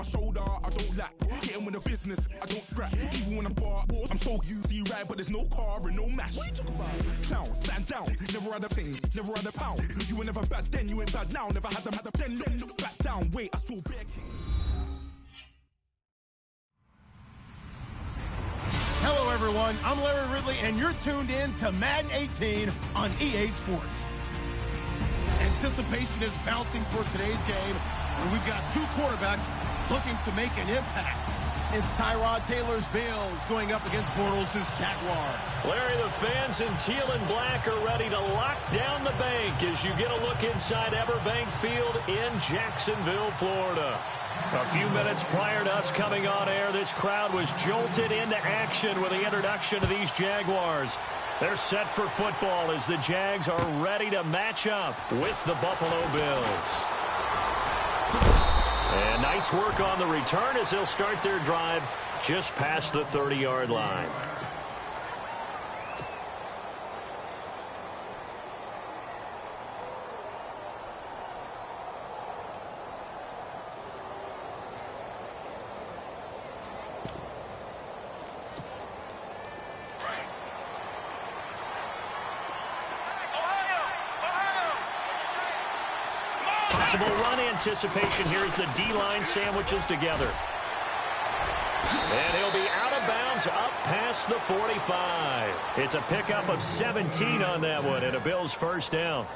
my shoulder, I don't lack. Getting with the business, I don't scrap. Even when I'm far, I'm so easy ride, but there's no car and no match. What you talking about? Clown, stand down, never had a thing, never had a pound. You were never bad then, you ain't bad now. Never had them, then look back down. Wait, I saw Bear King. Hello, everyone. I'm Larry Ridley, and you're tuned in to Madden 18 on EA Sports. Anticipation is bouncing for today's game, and we've got two quarterbacks looking to make an impact. It's Tyrod Taylor's Bills going up against Bortles' Jaguars. Larry, the fans in teal and black are ready to lock down the bank as you get a look inside Everbank Field in Jacksonville, Florida. A few minutes prior to us coming on air, this crowd was jolted into action with the introduction of these Jaguars. They're set for football as the Jags are ready to match up with the Buffalo Bills. And nice work on the return as they'll start their drive just past the 30-yard line. Run anticipation here as the D-line sandwiches together. And he'll be out of bounds up past the 45. It's a pickup of 17 on that one and a Bills first down.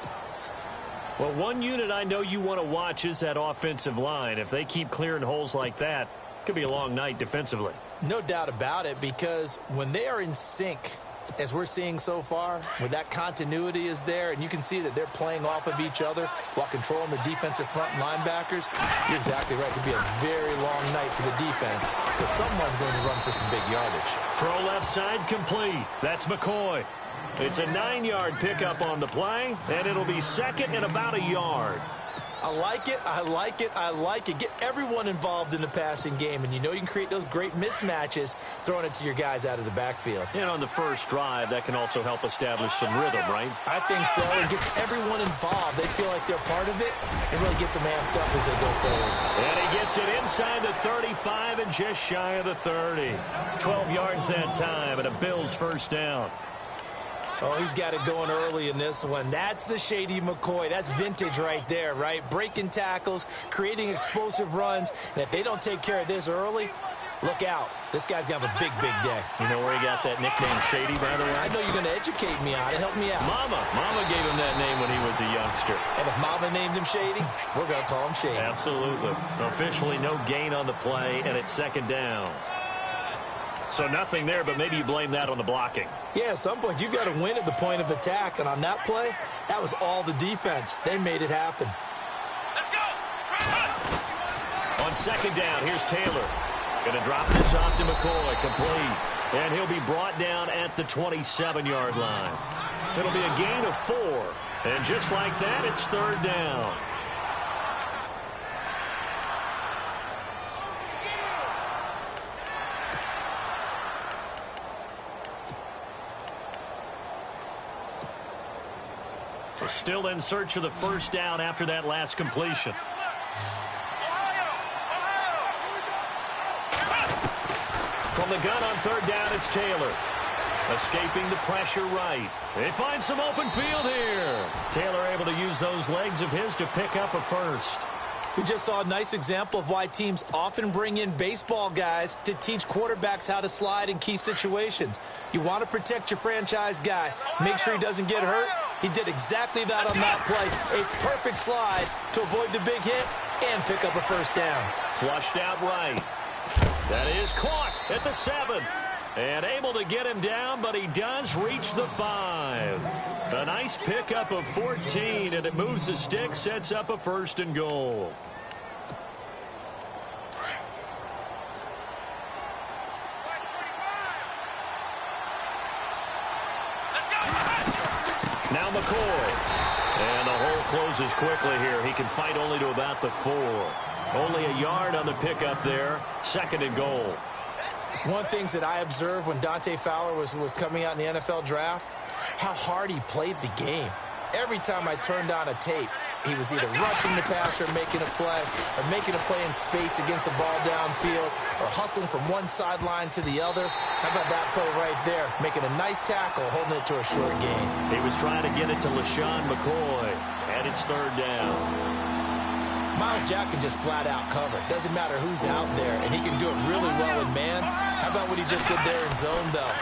Well, one unit I know you want to watch is that offensive line. If they keep clearing holes like that, it could be a long night defensively. No doubt about it, because when they are in sync, as we're seeing so far, when that continuity is there, and you can see that they're playing off of each other while controlling the defensive front linebackers, you're exactly right. It could be a very long night for the defense, because someone's going to run for some big yardage. Throw left side complete. That's McCoy. It's a 9-yard pickup on the play, and it'll be second and about a yard. I like it, I like it, I like it. Get everyone involved in the passing game, and you know you can create those great mismatches throwing it to your guys out of the backfield. And on the first drive, that can also help establish some rhythm, right? I think so. It gets everyone involved. They feel like they're part of it, and really gets them amped up as they go forward. And he gets it inside the 35 and just shy of the 30. 12 yards that time, and a Bills first down. Oh, he's got it going early in this one. That's the Shady McCoy. That's vintage right there, right? Breaking tackles, creating explosive runs. And if they don't take care of this early, look out. This guy's going to have a big, big day. You know where he got that nickname Shady, by the way? I know you're going to educate me on it. Help me out. Mama gave him that name when he was a youngster. And if Mama named him Shady, we're going to call him Shady. Absolutely. Officially no gain on the play, and it's second down. So nothing there, but maybe you blame that on the blocking. Yeah, at some point, you've got to win at the point of attack. And on that play, that was all the defense. They made it happen. Let's go! On second down, here's Taylor. Going to drop this off to McCoy, complete. And he'll be brought down at the 27-yard line. It'll be a gain of 4. And just like that, it's third down. Still in search of the first down after that last completion. From the gun on third down, it's Taylor. Escaping the pressure right. They find some open field here. Taylor able to use those legs of his to pick up a first. We just saw a nice example of why teams often bring in baseball guys to teach quarterbacks how to slide in key situations. You want to protect your franchise guy. Make sure he doesn't get hurt. He did exactly that on that play. A perfect slide to avoid the big hit and pick up a first down. Flushed out right. That is caught at the 7. And able to get him down, but he does reach the 5. A nice pickup of 14, and it moves the stick, sets up a first and goal. Now McCoy. And the hole closes quickly here. He can fight only to about the 4. Only a yard on the pickup there. Second and goal. One of the things that I observed when Dante Fowler was coming out in the NFL draft, how hard he played the game. Every time I turned on a tape, He was either rushing the passer, making a play, or making a play in space against a ball downfield, or hustling from one sideline to the other. How about that play right there? Making a nice tackle, holding it to a short gain. He was trying to get it to LaShawn McCoy, and it's third down. Myles Jack can just flat out cover. Doesn't matter who's out there, and he can do it really well in man. How about what he just did there in zone, though?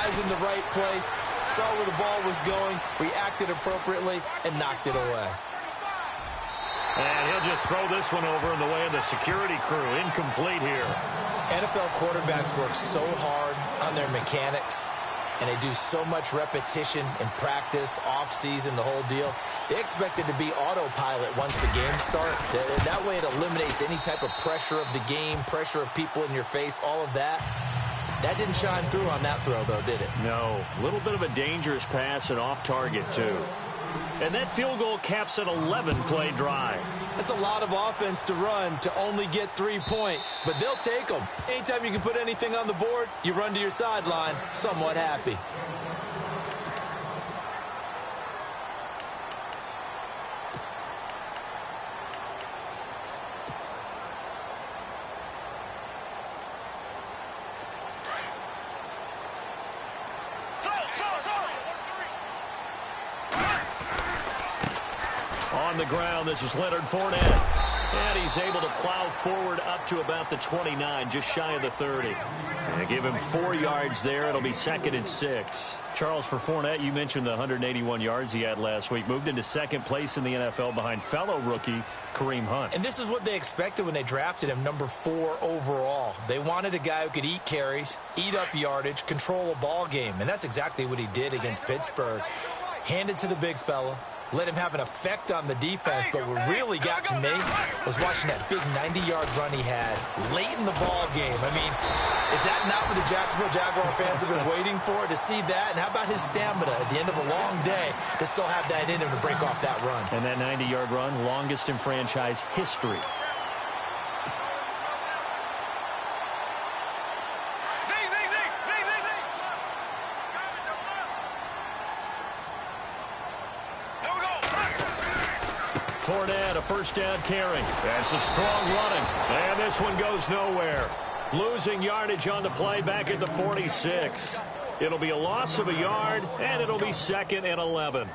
Eyes in the right place, saw where the ball was going, reacted appropriately, and knocked it away. And he'll just throw this one over in the way of the security crew. Incomplete here. NFL quarterbacks work so hard on their mechanics, and they do so much repetition in practice, off-season, the whole deal. They expect it to be autopilot once the games start. That way it eliminates any type of pressure of the game, pressure of people in your face, all of that. That didn't shine through on that throw, though, did it? No. A little bit of a dangerous pass and off target, too. And that field goal caps an 11-play drive. That's a lot of offense to run to only get 3 points, but they'll take them. Anytime you can put anything on the board, you run to your sideline somewhat happy. On the ground, this is Leonard Fournette. And he's able to plow forward up to about the 29, just shy of the 30. And give him 4 yards there. It'll be 2nd and 6. Charles, for Fournette, you mentioned the 181 yards he had last week. Moved into 2nd place in the NFL behind fellow rookie Kareem Hunt. And this is what they expected when they drafted him, number 4 overall. They wanted a guy who could eat carries, eat up yardage, control a ball game. And that's exactly what he did against Pittsburgh. Handed to the big fella. Let him have an effect on the defense, but what really got to me was watching that big 90-yard run he had late in the ball game. I mean, is that not what the Jacksonville Jaguar fans have been waiting for, to see that? And how about his stamina at the end of a long day to still have that in him to break off that run? And that 90-yard run, longest in franchise history. Fournette, a first down carry. That's a strong running. And this one goes nowhere. Losing yardage on the play back at the 46. It'll be a loss of a yard, and it'll be 2nd and 11.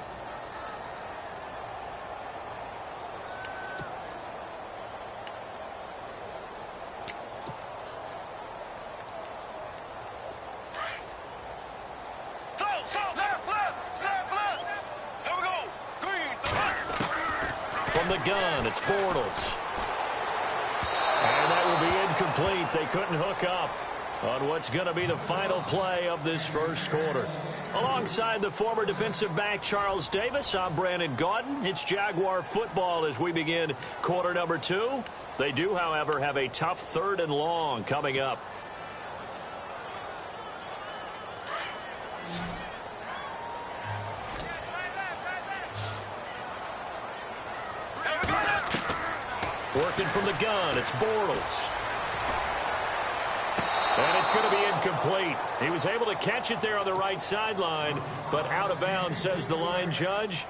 The gun, it's Bortles. And that will be incomplete. They couldn't hook up on what's going to be the final play of this first quarter. Alongside the former defensive back Charles Davis, I'm Brandon Gaudin. It's Jaguar football as we begin quarter number 2. They do, however, have a tough 3rd and long coming up. Working from the gun, it's Bortles. And it's going to be incomplete. He was able to catch it there on the right sideline, but out of bounds, says the line judge.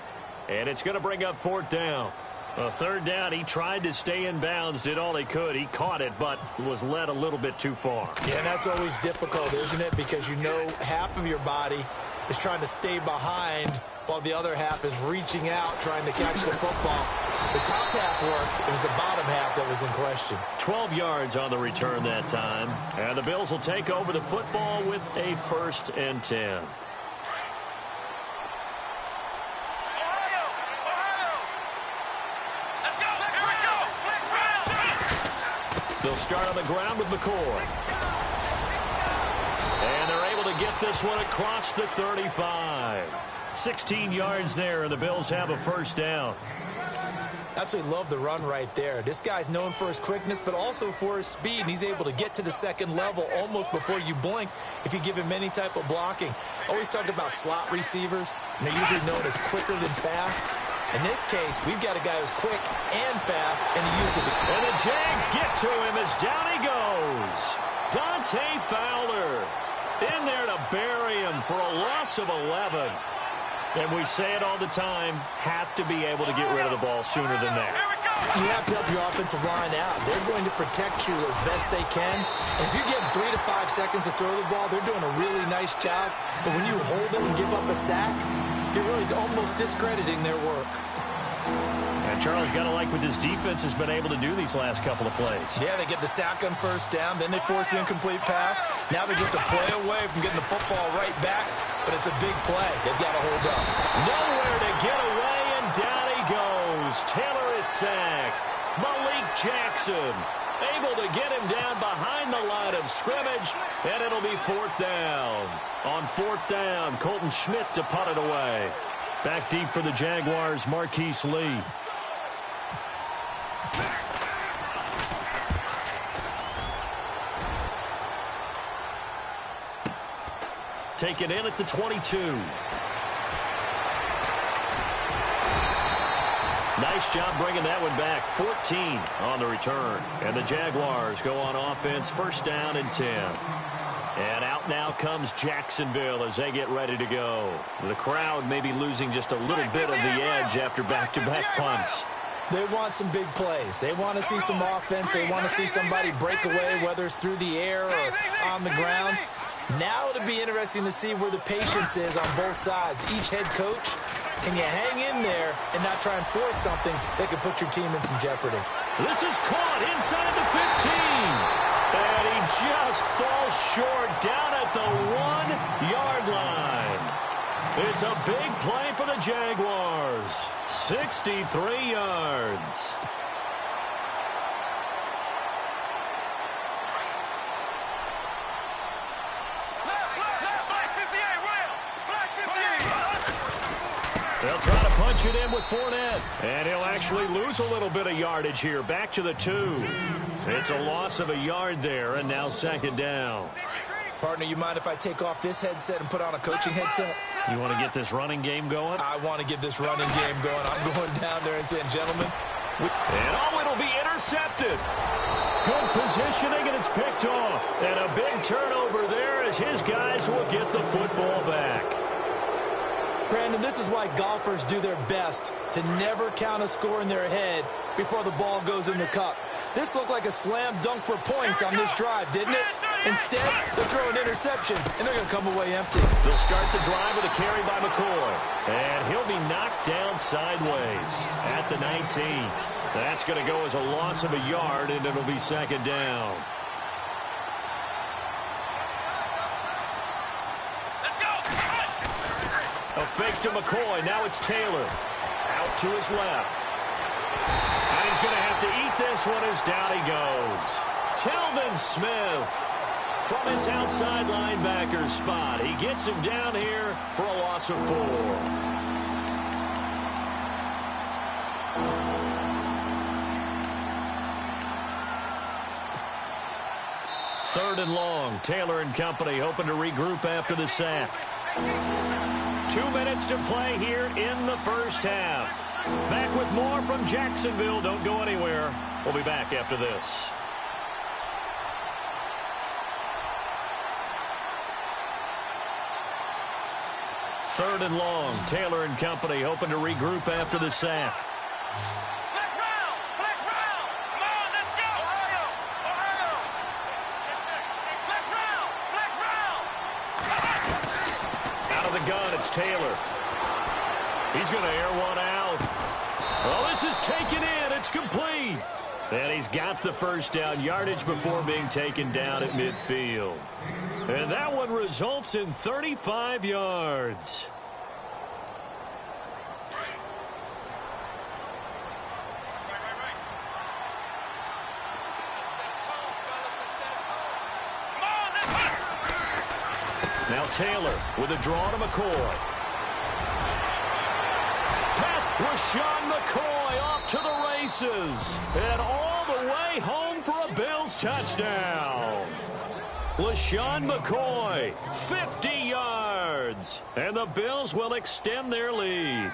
And it's going to bring up 4th down. A 3rd down, he tried to stay in bounds, did all he could. He caught it, but was led a little bit too far. Yeah, and that's always difficult, isn't it? Because you know half of your body is trying to stay behind while the other half is reaching out, trying to catch the football. The top half worked. It was the bottom half that was in question. 12 yards on the return that time. And the Bills will take over the football with a 1st and 10. They'll start on the ground with McCoy. And they're able to get this one across the 35. 16 yards there, and the Bills have a 1st down. Absolutely love the run right there. This guy's known for his quickness, but also for his speed, and he's able to get to the 2nd level almost before you blink if you give him any type of blocking. Always talk about slot receivers, and they're usually known as quicker than fast. In this case, we've got a guy who's quick and fast, and he used it. And the Jags get to him as down he goes. Dante Fowler in there to bury him for a loss of 11. And we say it all the time, have to be able to get rid of the ball sooner than that. You have to help your offensive line out. They're going to protect you as best they can. And if you give 3 to 5 seconds to throw the ball, they're doing a really nice job. But when you hold them and give up a sack, you're really almost discrediting their work. And Charles, got to like what this defense has been able to do these last couple of plays. Yeah, they get the sack on first down, then they force the incomplete pass. Now they're just a play away from getting the football right back, but it's a big play. They've got to hold up. Nowhere to get away, and down he goes. Taylor is sacked. Malik Jackson able to get him down behind the line of scrimmage, and it'll be 4th down. On 4th down, Colton Schmidt to punt it away. Back deep for the Jaguars, Marquise Lee. Taken in at the 22. Nice job bringing that one back. 14 on the return. And the Jaguars go on offense, 1st down and 10. And out now comes Jacksonville as they get ready to go. The crowd may be losing just a little bit of the edge after back-to-back punts. They want some big plays. They want to see some offense. They want to see somebody break away, whether it's through the air or on the ground. Now it'll be interesting to see where the patience is on both sides. Each head coach, can you hang in there and not try and force something that could put your team in some jeopardy? This is caught inside the 15. And he just falls short down at the 1-yard line. It's a big play for the Jaguars. 63 yards. They'll try to punch it in with Fournette. And he'll actually lose a little bit of yardage here. Back to the 2. It's a loss of a yard there, and now 2nd down. Partner, you mind if I take off this headset and put on a coaching headset? You want to get this running game going? I want to get this running game going. I'm going down there and saying, gentlemen. And it'll be intercepted. Good positioning, and it's picked off. And a big turnover there as his guys will get the football back. Brandon, this is why golfers do their best to never count a score in their head before the ball goes in the cup. This looked like a slam dunk for points on this drive, didn't it? Instead, they'll throw an interception, and they're going to come away empty. They'll start the drive with a carry by McCoy. And he'll be knocked down sideways at the 19. That's going to go as a loss of a yard, and it'll be 2nd down. A fake to McCoy. Now it's Taylor. Out to his left. And he's going to have to eat this one as down he goes. Telvin Smith from his outside linebacker spot. He gets him down here for a loss of 4. Third and long. Taylor and company hoping to regroup after the sack. 2 minutes to play here in the first half. Back with more from Jacksonville. Don't go anywhere. We'll be back after this. Third and long. Taylor and company hoping to regroup after the sack. It's Taylor. He's going to air one out. Oh, this is taken in. It's complete. And he's got the first down yardage before being taken down at midfield. And that one results in 35 yards. Now Taylor with a draw to McCoy. Pass Rashawn McCoy off to the races. And all the way home for a Bills touchdown. LaShawn McCoy, 50 yards. And the Bills will extend their lead.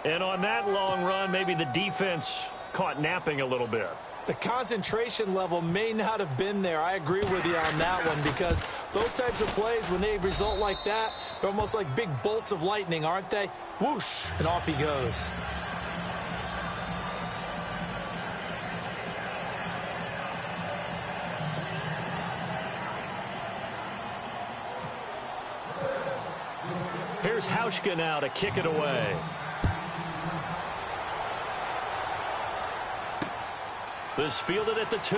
And on that long run, maybe the defense caught napping a little bit. The concentration level may not have been there. I agree with you on that one, because those types of plays, when they result like that, they're almost like big bolts of lightning, aren't they? Whoosh, and off he goes. Here's Hauschka now to kick it away. This fielded at the 2.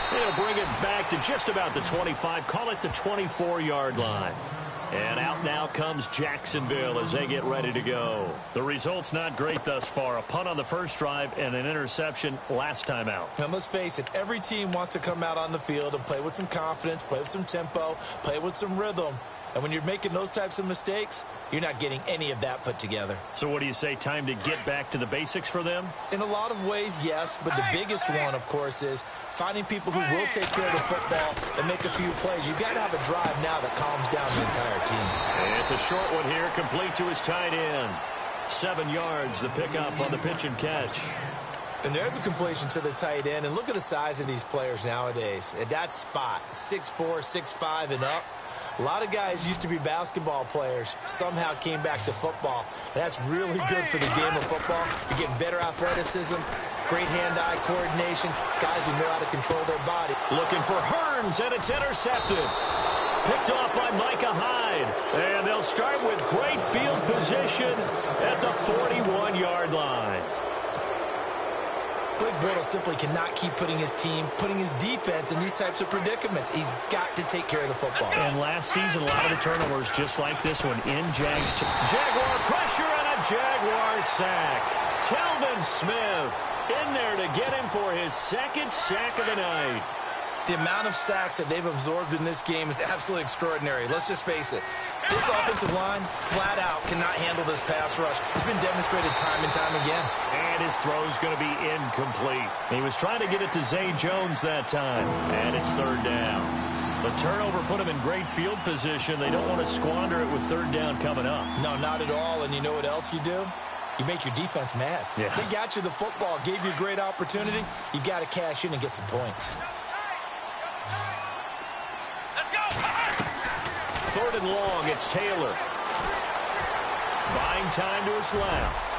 They'll bring it back to just about the 25. Call it the 24-yard line. And out now comes Jacksonville as they get ready to go. The result's not great thus far. A punt on the first drive and an interception last time out. And let's face it, every team wants to come out on the field and play with some confidence, play with some tempo, play with some rhythm. And when you're making those types of mistakes, you're not getting any of that put together. So what do you say, time to get back to the basics for them? In a lot of ways, yes. But the biggest one, of course, is finding people who will take care of the football and make a few plays. You've got to have a drive now that calms down the entire team. And it's a short one here, complete to his tight end. 7 yards, the pickup on the pitch and catch. And there's a completion to the tight end. And look at the size of these players nowadays. At that spot, 6'4", 6'5", and up. A lot of guys used to be basketball players, somehow came back to football. And that's really good for the game of football. You're getting better athleticism, great hand-eye coordination, guys who know how to control their body. Looking for Hearns, and it's intercepted. Picked off by Micah Hyde. And they'll start with great field position at the 41-yard line. Blake Bortles simply cannot keep putting his team, putting his defense in these types of predicaments. He's got to take care of the football. And last season, a lot of the turnovers just like this one in Jags. Jaguar pressure and a Jaguar sack. Telvin Smith in there to get him for his second sack of the night. The amount of sacks that they've absorbed in this game is absolutely extraordinary. Let's just face it. This offensive line, flat out, cannot handle this pass rush. It's been demonstrated time and time again. And his throw's going to be incomplete. He was trying to get it to Zay Jones that time. And it's third down. The turnover put him in great field position. They don't want to squander it with third down coming up. No, not at all. And you know what else you do? You make your defense mad. Yeah. They got you the football, gave you a great opportunity. You got to cash in and get some points. Third and long, it's Taylor. Buying time to his left.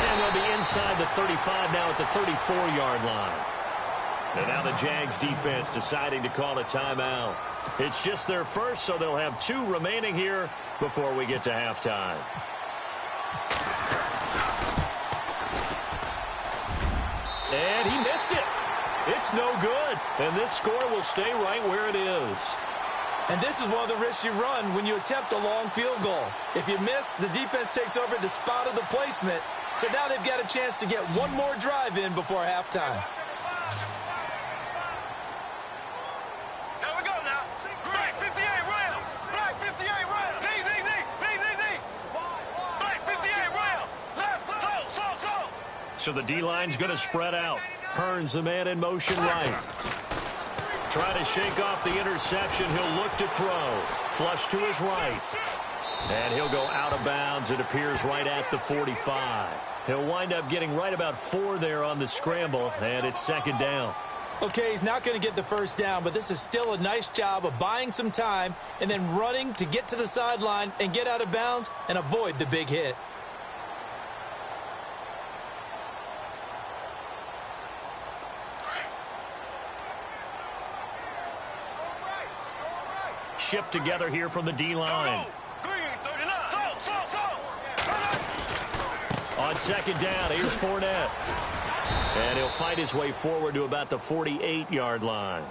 And they'll be inside the 35 now at the 34-yard line. And now the Jags defense deciding to call a timeout. It's just their first, so they'll have 2 remaining here before we get to halftime. And he missed it. It's no good. And this score will stay right where it is. And this is one of the risks you run when you attempt a long field goal. If you miss, the defense takes over the spot of the placement. So now they've got a chance to get one more drive in before halftime. Here we go now. Black 58 rail. Black 58 rail. Z. Black 58 rail. Left. So. So the D-line's going to spread out. Hearns, the man in motion right. Trying to shake off the interception. He'll look to throw. Flush to his right. And he'll go out of bounds. It appears right at the 45. He'll wind up getting right about 4 there on the scramble, and it's second down. Okay, he's not going to get the first down, but this is still a nice job of buying some time and then running to get to the sideline and get out of bounds and avoid the big hit. Shift together here from the D-line. On second down, here's Fournette. And he'll fight his way forward to about the 48-yard line.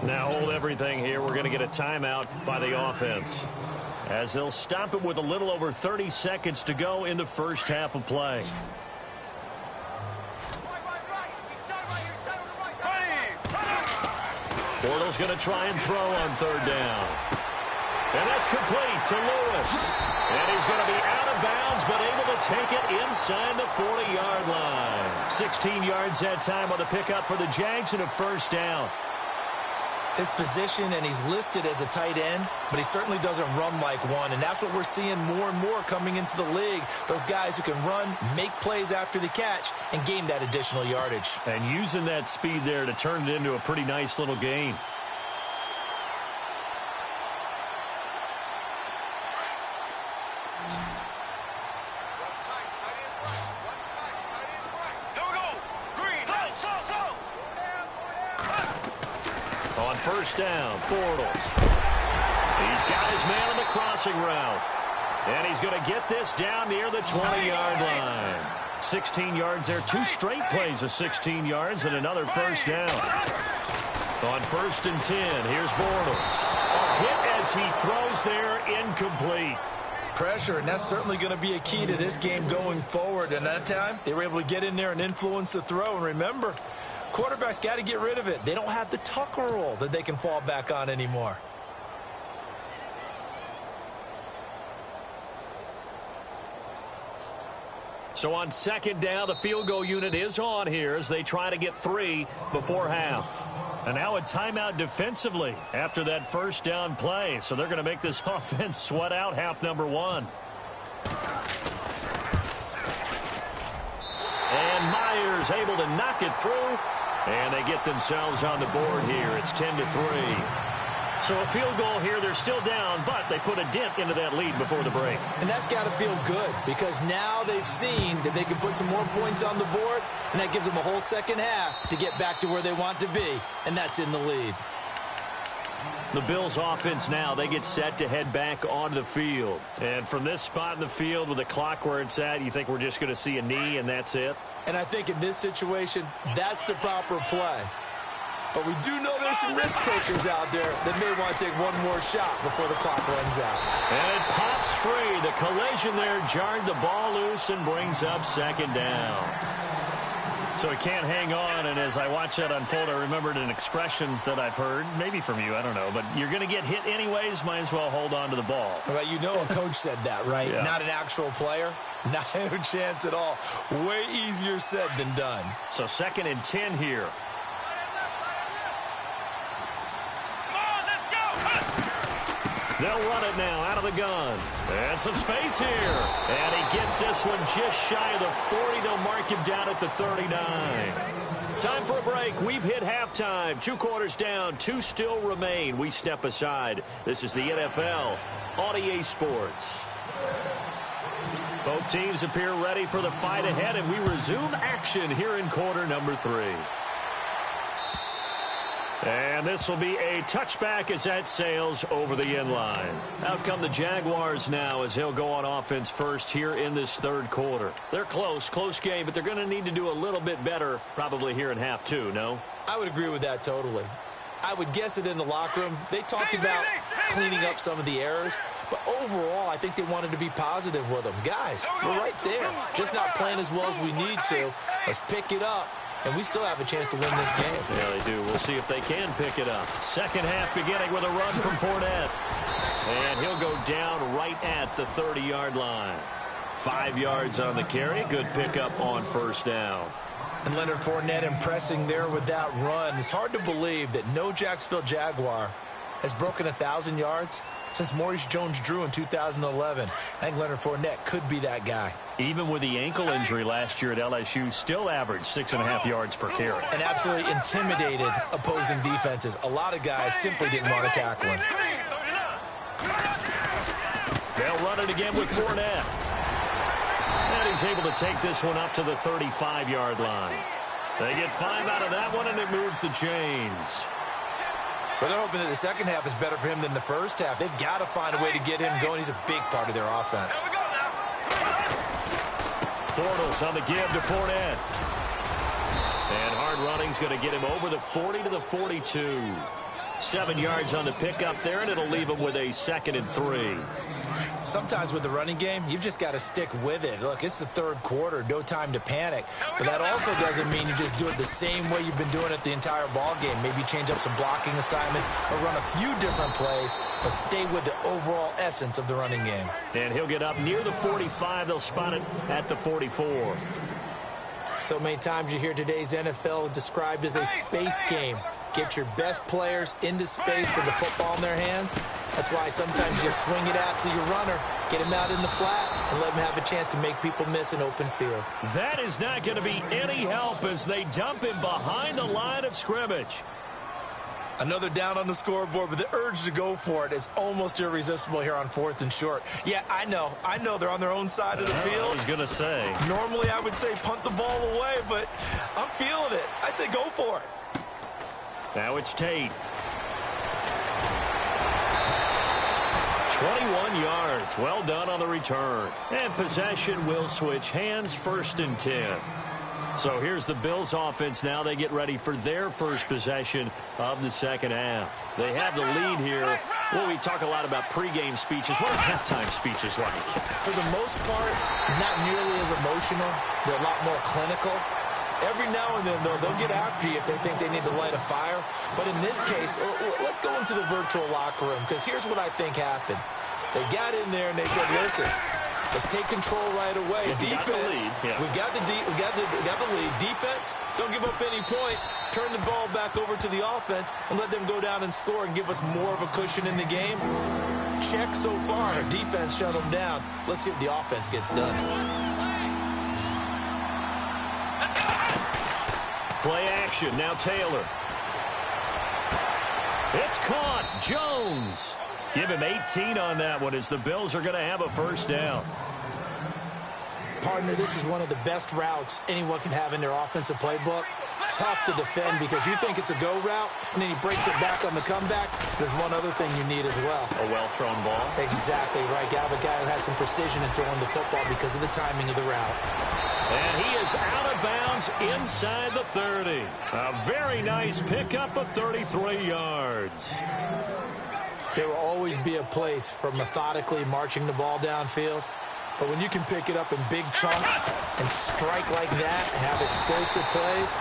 Now hold everything here. We're going to get a timeout by the offense, as they'll stop it with a little over 30 seconds to go in the first half of play. Bortles going to try and throw on third down. And that's complete to Lewis. And he's going to be out of bounds, but able to take it inside the 40-yard line. 16 yards that time on the pickup for the Jags and a first down. his position, and he's listed as a tight end, but he certainly doesn't run like one, and that's what we're seeing more and more coming into the league. Those guys who can run, make plays after the catch, and gain that additional yardage. And using that speed there to turn it into a pretty nice little gain. On first down, Bortles. He's got his man on the crossing route. And he's going to get this down near the 20-yard line. 16 yards there. 2 straight plays of 16 yards and another first down. On first and 10, here's Bortles. A hit as he throws there, incomplete. Pressure, and that's certainly going to be a key to this game going forward. And that time, they were able to get in there and influence the throw. And remember, quarterbacks got to get rid of it. They don't have the Tucker rule that they can fall back on anymore. So on second down, the field goal unit is on here as they try to get 3 before half. And now a timeout defensively after that first down play. So they're going to make this offense sweat out half number 1. And Myers able to knock it through. And they get themselves on the board here. It's 10-3. So a field goal here. They're still down, but they put a dent into that lead before the break. And that's got to feel good because now they've seen that they can put some more points on the board, and that gives them a whole second half to get back to where they want to be, and that's in the lead. The Bills offense now, they get set to head back onto the field. And from this spot in the field with the clock where it's at, you think we're just going to see a knee and that's it? And I think in this situation, that's the proper play. But we do know there's some risk takers out there that may want to take one more shot before the clock runs out. And it pops free. The collision there jarred the ball loose and brings up second down. So he can't hang on, and as I watch that unfold, I remembered an expression that I've heard, maybe from you, I don't know, but you're going to get hit anyways, might as well hold on to the ball. Well, you know a coach said that, right? Yeah. Not an actual player. Not a chance at all. Way easier said than done. So second and 10 here. They'll run it now out of the gun. And some space here. And he gets this one just shy of the 40. They'll mark him down at the 39. Time for a break. We've hit halftime. 2 quarters down. 2 still remain. We step aside. This is the NFL on EA Sports. Both teams appear ready for the fight ahead, and we resume action here in quarter number 3. And this will be a touchback as that sails over the end line. Out come the Jaguars now as he'll go on offense first here in this third quarter. They're close game, but they're going to need to do a little bit better probably here in half 2, no? I would agree with that totally. I would guess it in the locker room. They talked about cleaning up some of the errors, but overall, I think they wanted to be positive with them. Guys, we're right there. Just not playing as well as we need to. Let's pick it up. And we still have a chance to win this game. Yeah, they do. We'll see if they can pick it up. Second half beginning with a run from Fournette. And he'll go down right at the 30-yard line. 5 yards on the carry. Good pickup on first down. And Leonard Fournette impressing there with that run. It's hard to believe that no Jacksonville Jaguar has broken 1,000 yards since Maurice Jones-Drew in 2011. I think Leonard Fournette could be that guy. Even with the ankle injury last year at LSU, still averaged 6.5 yards per carry. And absolutely intimidated opposing defenses. A lot of guys simply didn't want to tackle him. They'll run it again with Fournette. And he's able to take this one up to the 35-yard line. They get 5 out of that one, and it moves the chains. But they're hoping that the second half is better for him than the first half. They've got to find a way to get him going. He's a big part of their offense. Bortles on the give to Fournette. And hard running's going to get him over the 40 to the 42. 7 yards on the pickup there, and it'll leave him with a 2nd and 3. Sometimes with the running game, you've just got to stick with it. Look, it's the third quarter, no time to panic. But that also doesn't mean you just do it the same way you've been doing it the entire ball game. Maybe change up some blocking assignments or run a few different plays, but stay with the overall essence of the running game. And he'll get up near the 45. They'll spot it at the 44. So many times you hear today's NFL described as a space game. Get your best players into space with the football in their hands. That's why sometimes you just swing it out to your runner, get him out in the flat, and let him have a chance to make people miss an open field. That is not going to be any help as they dump him behind the line of scrimmage. Another down on the scoreboard, but the urge to go for it is almost irresistible here on 4th and short. Yeah, I know they're on their own side of the field. I was going to say. Normally I would say punt the ball away, but I'm feeling it. I say go for it. Now it's Tate. 21 yards. Well done on the return. And possession will switch hands, 1st and 10. So here's the Bills offense now. They get ready for their first possession of the second half. They have the lead here. Well, we talk a lot about pregame speeches. What are halftime speeches like? For the most part, not nearly as emotional. They're a lot more clinical. Every now and then, though, they'll get after you if they think they need to light a fire. But in this case, let's go into the virtual locker room, because here's what I think happened. They got in there and they said, listen, let's take control right away. Defense, we've got the lead. Defense, don't give up any points. Turn the ball back over to the offense and let them go down and score and give us more of a cushion in the game. Check so far. Defense shut them down. Let's see if the offense gets done. Play action. Now Taylor. It's caught. Jones. Give him 18 on that one as the Bills are going to have a first down. Partner, this is one of the best routes anyone can have in their offensive playbook. Tough to defend because you think it's a go route, and then he breaks it back on the comeback. There's one other thing you need as well. A well-thrown ball. Exactly right. You have a guy who has some precision in throwing the football because of the timing of the route. And he is out of bounds inside the 30. A very nice pickup of 33 yards. There will always be a place for methodically marching the ball downfield. But when you can pick it up in big chunks and strike like that, have explosive plays,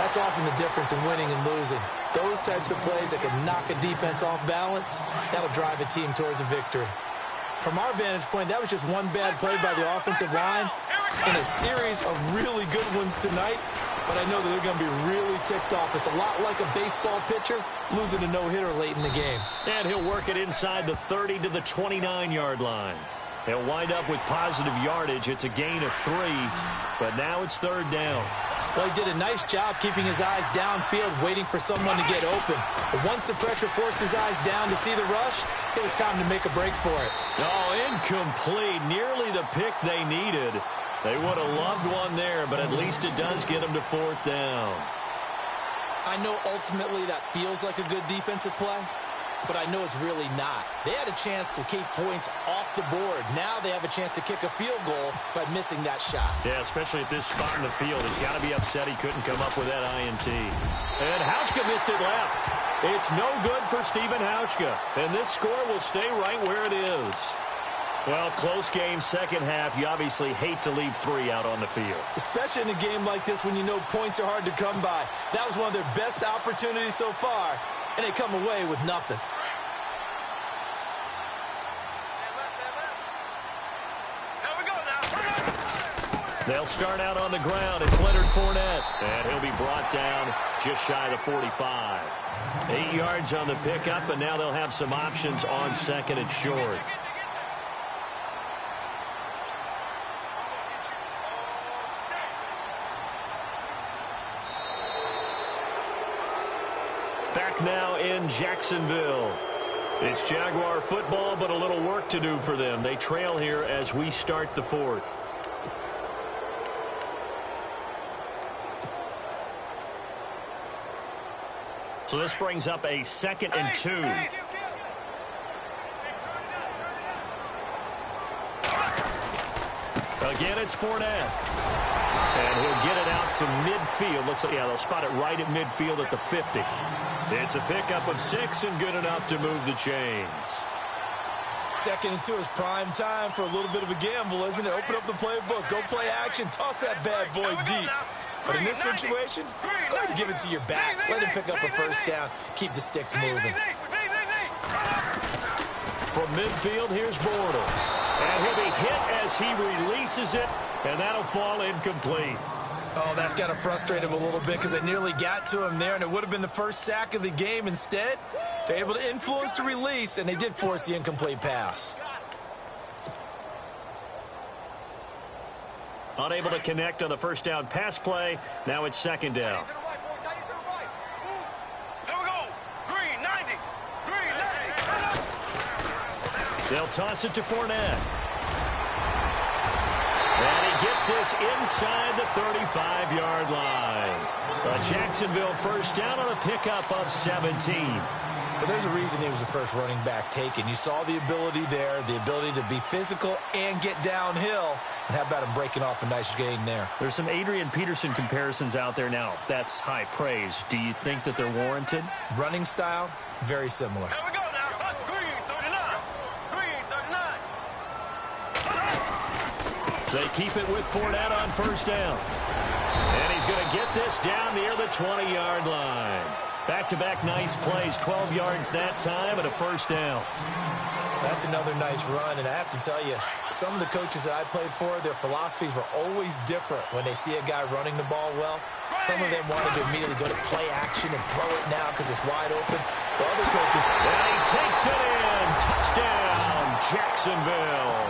that's often the difference in winning and losing. Those types of plays that can knock a defense off balance, that'll drive a team towards a victory. From our vantage point, that was just one bad play by the offensive line in a series of really good ones tonight. But I know that they're going to be really ticked off. It's a lot like a baseball pitcher losing a no-hitter late in the game. And he'll work it inside the 30 to the 29-yard line. He'll wind up with positive yardage. It's a gain of 3, but now it's 3rd down. Well, he did a nice job keeping his eyes downfield, waiting for someone to get open. But once the pressure forced his eyes down to see the rush, it was time to make a break for it. Oh, incomplete. Nearly the pick they needed. They would have loved one there, but at least it does get them to 4th down. I know ultimately that feels like a good defensive play, but I know it's really not. They had a chance to keep points off the board. Now they have a chance to kick a field goal by missing that shot. Yeah, especially at this spot in the field. He's got to be upset he couldn't come up with that INT. And Hauschka missed it left. It's no good for Stephen Hauschka. And this score will stay right where it is. Well, close game, second half. You obviously hate to leave 3 out on the field. Especially in a game like this when you know points are hard to come by. That was one of their best opportunities so far, and they come away with nothing. They'll start out on the ground. It's Leonard Fournette, and he'll be brought down just shy of the 45. 8 yards on the pickup, and now they'll have some options on 2nd and short. Back now in Jacksonville. It's Jaguar football, but a little work to do for them. They trail here as we start the 4th. So this brings up a 2nd and 2. Again, it's Fournette. And he'll get it out to midfield. Looks like, yeah, they'll spot it right at midfield at the 50. It's a pickup of 6 and good enough to move the chains. 2nd and 2 is prime time for a little bit of a gamble, isn't it? Open up the playbook, go play action, toss that bad boy deep. But in this situation, go ahead and give it to your back. Let him pick up a first down. Keep the sticks moving. From midfield, here's Bortles. And he'll be hit as he releases it, and that'll fall incomplete. Oh, that's got to frustrate him a little bit because they nearly got to him there, and it would have been the first sack of the game. Instead, they're able to influence the release, and they did force the incomplete pass. Unable to connect on the first down pass play. Now it's second down. Here we go. Green 90. Green 90. They'll toss it to Fournette. And he gets this inside the 35-yard line. A Jacksonville first down on a pickup of 17. But there's a reason he was the first running back taken. You saw the ability there, the ability to be physical and get downhill. And how about him breaking off a nice gain there? There's some Adrian Peterson comparisons out there now. That's high praise. Do you think that they're warranted? Running style, very similar. Here we go now. Green 39. Green 39. They keep it with Fournette on first down. And he's going to get this down near the 20-yard line. Back-to-back nice plays, 12 yards that time and a first down. That's another nice run, and I have to tell you, some of the coaches that I played for, their philosophies were always different when they see a guy running the ball well. Some of them wanted to immediately go to play action and throw it now because it's wide open. While other coaches... And he takes it in. Touchdown, Jacksonville.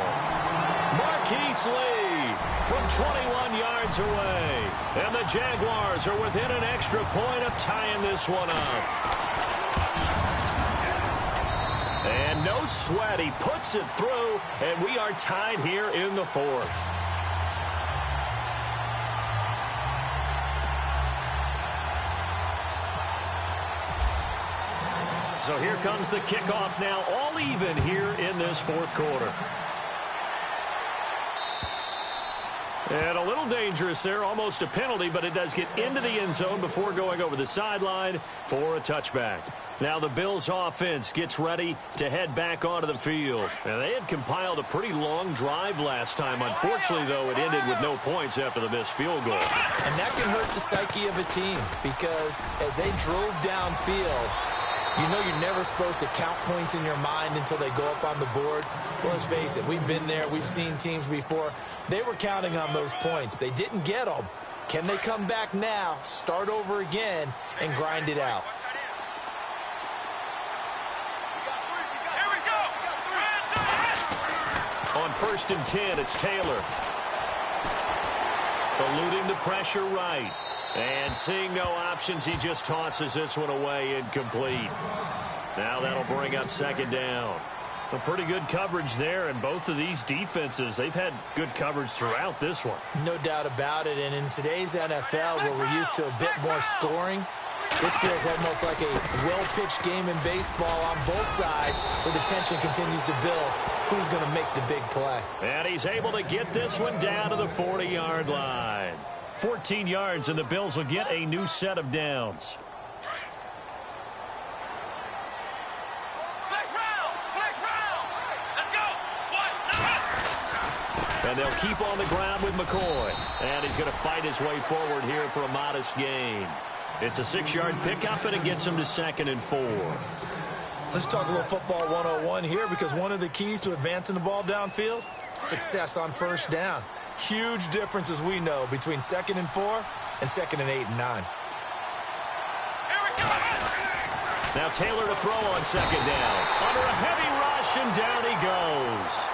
Marquise Lee from 21 yards away. And the Jaguars are within an extra point of tying this one up. And no sweat. He puts it through, and we are tied here in the fourth. So here comes the kickoff now, all even here in this fourth quarter. And a little dangerous there, almost a penalty, but it does get into the end zone before going over the sideline for a touchback. Now the Bills offense gets ready to head back onto the field. And they had compiled a pretty long drive last time. Unfortunately, though, it ended with no points after the missed field goal. And that can hurt the psyche of a team because as they drove downfield, you know you're never supposed to count points in your mind until they go up on the board. Well, let's face it, we've been there. We've seen teams before. They were counting on those points. They didn't get them. Can they come back now, start over again, and grind it out? Here we go. On 1st and 10, it's Taylor. Eluding the pressure right. And seeing no options, he just tosses this one away incomplete. Now that'll bring up second down. A pretty good coverage there, and both of these defenses, they've had good coverage throughout this one. No doubt about it, and in today's NFL, where we're used to a bit more scoring, this feels almost like a well-pitched game in baseball on both sides, where the tension continues to build. Who's going to make the big play? And he's able to get this one down to the 40-yard line. 14 yards, and the Bills will get a new set of downs. And they'll keep on the ground with McCoy. And he's going to fight his way forward here for a modest gain. It's a 6-yard pickup, and it gets him to 2nd and 4. Let's talk a little football 101 here, because one of the keys to advancing the ball downfield, success on first down. Huge difference, as we know, between 2nd and 4 and 2nd and 8 and 9. Now Taylor to throw on 2nd down. Under a heavy rush, and down he goes.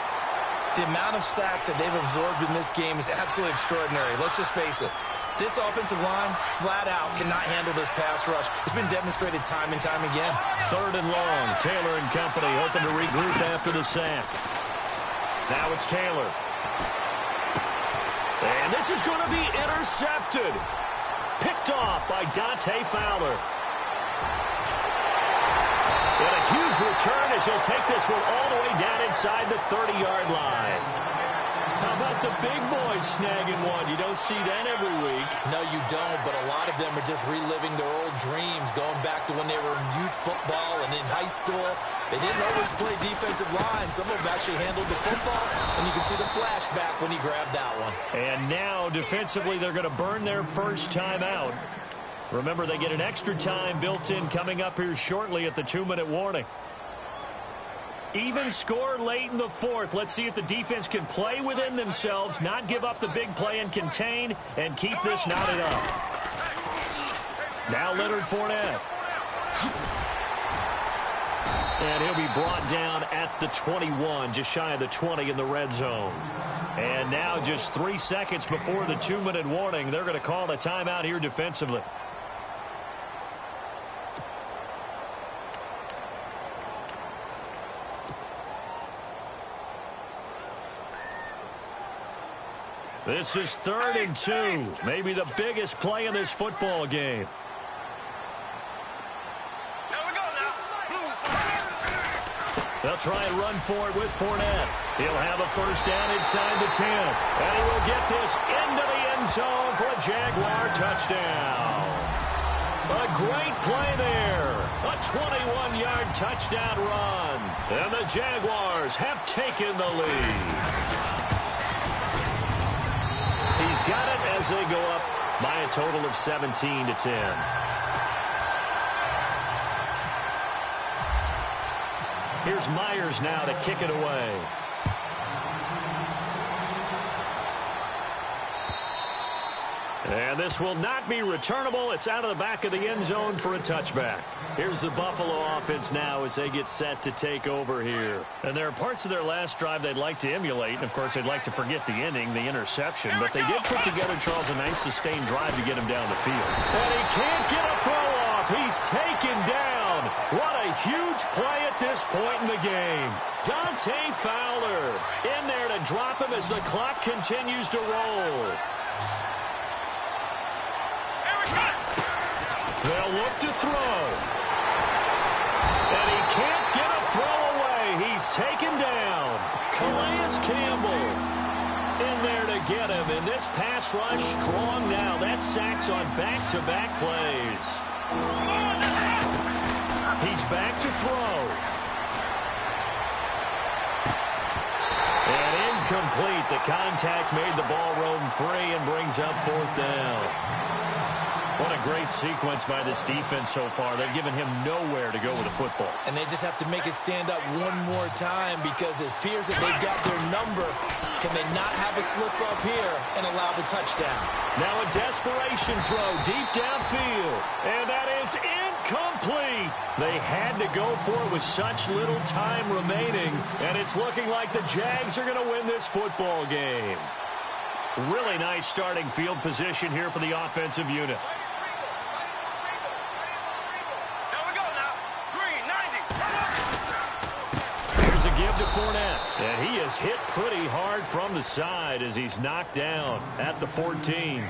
The amount of sacks that they've absorbed in this game is absolutely extraordinary. Let's just face it. This offensive line, flat out, cannot handle this pass rush. It's been demonstrated time and time again. 3rd and long. Taylor and company hoping to regroup after the sack. Now it's Taylor. And this is going to be intercepted. Picked off by Dante Fowler. And a huge return as he'll take this one all the way down inside the 30-yard line. How about the big boys snagging one? You don't see that every week. No, you don't, but a lot of them are just reliving their old dreams, going back to when they were in youth football and in high school. They didn't always play defensive line. Some of them actually handled the football, and you can see the flashback when he grabbed that one. And now, defensively, they're going to burn their first time out. Remember, they get an extra time built in coming up here shortly at the 2-minute warning. Even score late in the fourth. Let's see if the defense can play within themselves, not give up the big play and contain, and keep this knotted up. Now Leonard Fournette. And he'll be brought down at the 21, just shy of the 20 in the red zone. And now just 3 seconds before the 2-minute warning, they're going to call a timeout here defensively. This is 3rd and 2, maybe the biggest play in this football game. They'll try and run for it with Fournette. He'll have a first down inside the 10. And he will get this into the end zone for a Jaguar touchdown. A great play there. A 21-yard touchdown run. And the Jaguars have taken the lead. He's got it as they go up by a total of 17-10. Here's Myers now to kick it away. And this will not be returnable. It's out of the back of the end zone for a touchback. Here's the Buffalo offense now as they get set to take over here. And there are parts of their last drive they'd like to emulate. And, of course, they'd like to forget the inning, the interception. But they did put together, Charles, a nice sustained drive to get him down the field. And he can't get a throw off. He's taken down. What a huge play at this point in the game. Dante Fowler in there to drop him as the clock continues to roll. They'll look to throw. And he can't get a throw away. He's taken down. Calais Campbell in there to get him. And this pass rush strong now. That's sacks on back-to-back plays. He's back to throw. And incomplete. The contact made the ball roam free and brings up 4th down. What a great sequence by this defense so far. They've given him nowhere to go with the football. And they just have to make it stand up one more time because it appears that they've got their number. Can they not have a slip up here and allow the touchdown? Now a desperation throw deep downfield. And that is incomplete. They had to go for it with such little time remaining. And it's looking like the Jags are going to win this football game. Really nice starting field position here for the offensive unit. Here's a give to Fournette. And he is hit pretty hard from the side as he's knocked down at the 14.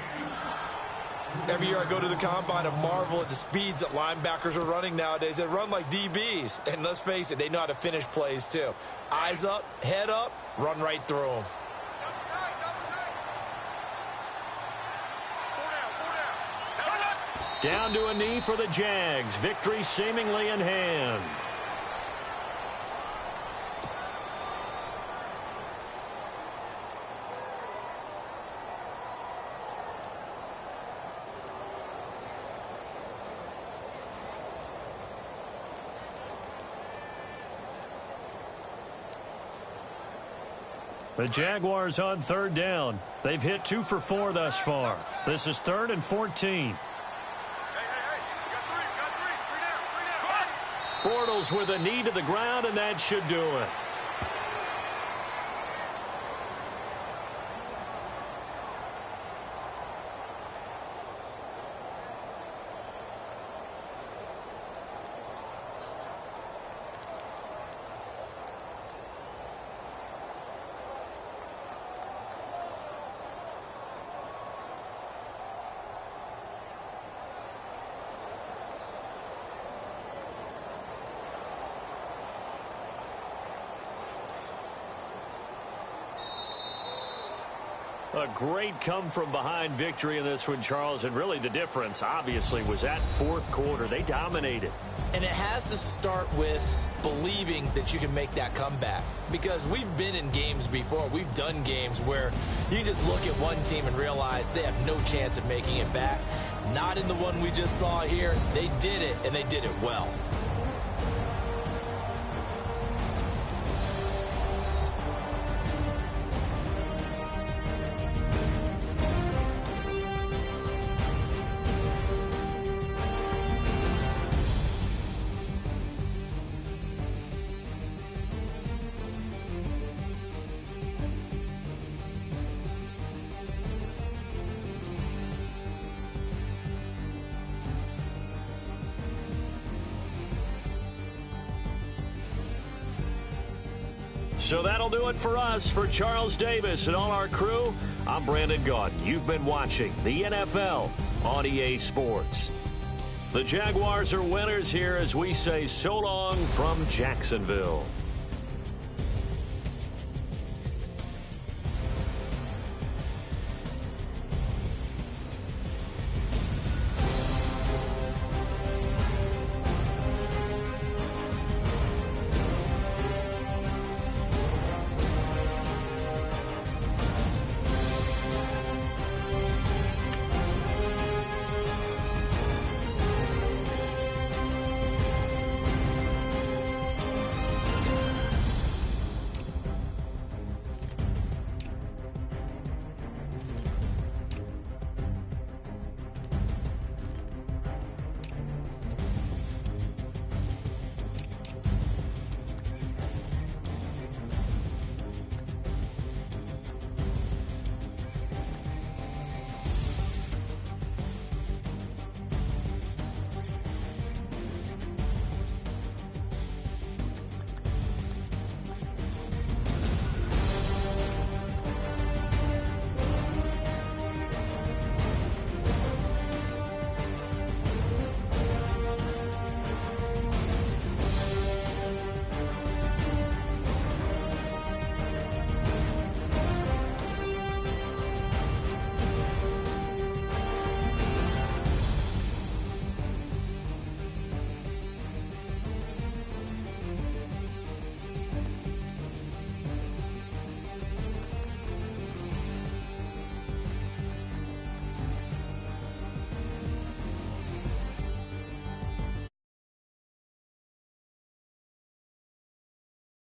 Every year I go to the combine and marvel at the speeds that linebackers are running nowadays. They run like DBs. And let's face it, they know how to finish plays too. Eyes up, head up, run right through them. Down to a knee for the Jags. Victory seemingly in hand. The Jaguars on 3rd down. They've hit 2 for 4 thus far. This is 3rd and 14. Bortles with a knee to the ground, and that should do it. A great come-from-behind victory in this one, Charles, and really the difference, obviously, was that 4th quarter. They dominated. And it has to start with believing that you can make that comeback. Because we've been in games before. We've done games where you can just look at one team and realize they have no chance of making it back. Not in the one we just saw here. They did it, and they did it well. So that'll do it for us. For Charles Davis and all our crew, I'm Brandon Gaudin. You've been watching the NFL on EA Sports. The Jaguars are winners here as we say so long from Jacksonville.